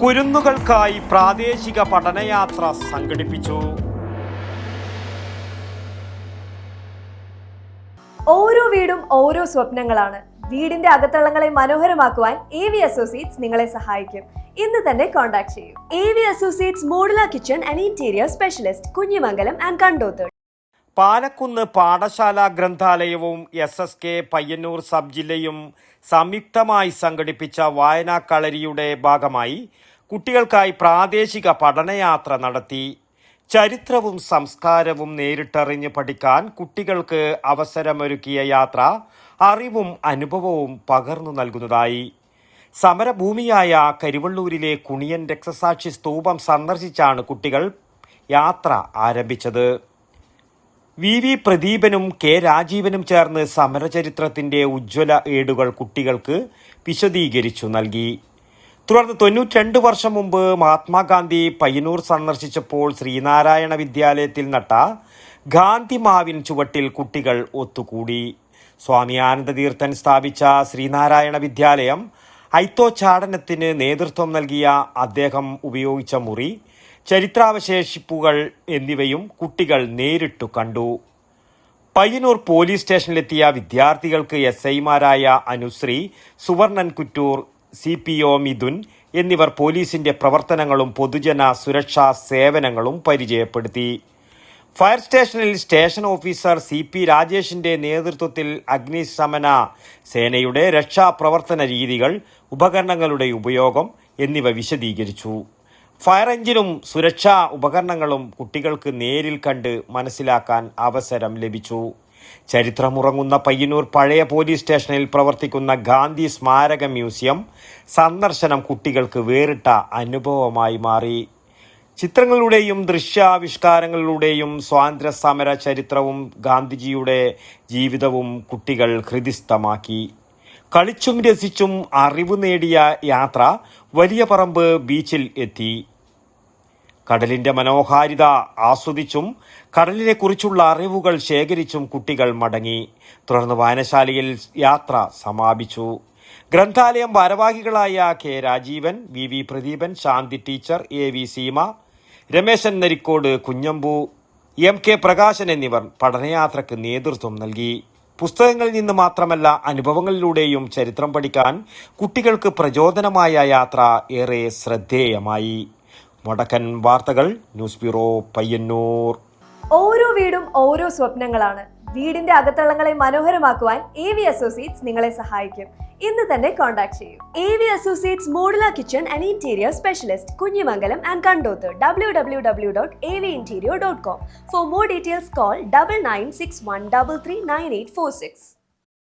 കുരുന്നുകൾക്കായി പ്രാദേശിക പഠനയാത്ര സംഘടിപ്പിച്ചു. ഓരോ വീടും ഓരോ സ്വപ്നങ്ങളാണ്. വീടിന്റെ അകത്തളങ്ങളെ മനോഹരമാക്കുവാൻ AV അസോസിയേറ്റ്സ് നിങ്ങളെ സഹായിക്കും. ഇന്ന് തന്നെ കോൺടാക്ട് ചെയ്യൂ. AV associates modular kitchen and interior specialist, Kunhimangalam and Kandoth. Palakkunnu പാഠശാല ഗ്രന്ഥാലയവും SSK പയ്യന്നൂർ സബ് ജില്ലയും സംയുക്തമായി സംഘടിപ്പിച്ച വായനാ കളരിയുടെ ഭാഗമായി കുട്ടികൾക്കായി പ്രാദേശിക പഠനയാത്ര നടത്തി. ചരിത്രവും സംസ്കാരവും നേരിട്ടറിഞ്ഞ് പഠിക്കാൻ കുട്ടികൾക്ക് അവസരമൊരുക്കിയ യാത്ര അറിവും അനുഭവവും പകർന്നു നൽകുന്നതായി. സമരഭൂമിയായ കരിവള്ളൂരിലെ കുണിയൻ രക്തസാക്ഷി സ്തൂപം സന്ദർശിച്ചാണ് കുട്ടികൾ യാത്ര ആരംഭിച്ചത്. VV പ്രദീപനും K രാജീവനും ചേർന്ന് സമരചരിത്രത്തിന്റെ ഉജ്ജ്വല ഏടുകൾ കുട്ടികൾക്ക് വിശദീകരിച്ചു നൽകി. തുടർന്ന് 92 വർഷം മുമ്പ് മഹാത്മാഗാന്ധി പയ്യന്നൂർ സന്ദർശിച്ചപ്പോൾ ശ്രീനാരായണ വിദ്യാലയത്തിൽ നട്ട ഗാന്ധി മാവിൻ ചുവട്ടിൽ കുട്ടികൾ ഒത്തുകൂടി. സ്വാമി ആനന്ദതീർത്ഥൻ സ്ഥാപിച്ച ശ്രീനാരായണ വിദ്യാലയം ഐത്തോച്ചാടനത്തിന് നേതൃത്വം നൽകിയ അദ്ദേഹം ഉപയോഗിച്ച മുറി, ചരിത്രാവശേഷിപ്പുകൾ എന്നിവയും കുട്ടികൾ നേരിട്ടു കണ്ടു. പയ്യന്നൂർ പോലീസ് സ്റ്റേഷനിലെത്തിയ വിദ്യാർത്ഥികൾക്ക് SIമാരായ അനുശ്രീ, സുവർണൻ കുറ്റൂർ, CPO മിഥുൻ എന്നിവർ പോലീസിന്റെ പ്രവർത്തനങ്ങളും പൊതുജന സുരക്ഷാ സേവനങ്ങളും പരിചയപ്പെടുത്തി. ഫയർ സ്റ്റേഷനിൽ സ്റ്റേഷൻ ഓഫീസർ CP രാജേഷിന്റെ നേതൃത്വത്തിൽ അഗ്നിശമന സേനയുടെ രക്ഷാപ്രവർത്തന രീതികൾ, ഉപകരണങ്ങളുടെ ഉപയോഗം എന്നിവ വിശദീകരിച്ചു. ഫയർ എഞ്ചിനും സുരക്ഷാ ഉപകരണങ്ങളും കുട്ടികൾക്ക് നേരിൽ കണ്ട് മനസ്സിലാക്കാൻ അവസരം ലഭിച്ചു. ചരിത്രമുറങ്ങുന്ന പയ്യന്നൂർ പഴയ പോലീസ് സ്റ്റേഷനിൽ പ്രവർത്തിക്കുന്ന ഗാന്ധി സ്മാരക മ്യൂസിയം സന്ദർശനം കുട്ടികൾക്ക് വേറിട്ട അനുഭവമായി മാറി. ചിത്രങ്ങളിലൂടെയും ദൃശ്യാവിഷ്കാരങ്ങളിലൂടെയും സ്വാതന്ത്ര്യ സമര ചരിത്രവും ഗാന്ധിജിയുടെ ജീവിതവും കുട്ടികൾ ഹൃദിസ്ഥമാക്കി. കളിച്ചും രസിച്ചും അറിവ് നേടിയ യാത്ര വലിയ പറമ്പ് ബീച്ചിൽ എത്തി. കടലിന്റെ മനോഹാരിത ആസ്വദിച്ചും കടലിനെ കുറിച്ചുള്ള അറിവുകൾ ശേഖരിച്ചും കുട്ടികൾ മടങ്ങി. തുടർന്ന് വായനശാലയിൽ യാത്ര സമാപിച്ചു. ഗ്രന്ഥാലയം ഭാരവാഹികളായ K Rajeevan, VV Pradeepan, Shanti teacher, AV Seema, Rameshan Narikode, Kunhambu, MK Prakashan എന്നിവർ പഠനയാത്രയ്ക്ക് നേതൃത്വം നൽകി. പുസ്തകങ്ങളിൽ നിന്ന് മാത്രമല്ല അനുഭവങ്ങളിലൂടെയും ചരിത്രം പഠിക്കാൻ കുട്ടികൾക്ക് പ്രചോദനമായ യാത്ര ഏറെ ശ്രദ്ധേയമായി. വടക്കൻ വാർത്തകൾ, ന്യൂസ് ബ്യൂറോ, പയ്യന്നൂർ. ഓരോ വീടും ഓരോ സ്വപ്നങ്ങളാണ്. വീടിന്റെ അകത്തളങ്ങളെ മനോഹരമാക്കുവാൻ AV അസോസിയേറ്റ്സ് നിങ്ങളെ സഹായിക്കും. ഇന്ന് തന്നെ കോൺടാക്ട് ചെയ്യൂ. AV associates modular kitchen and interior specialist, Kunhimangalam and Kandoth. www.avinterior.com. For more details, call 9961339846.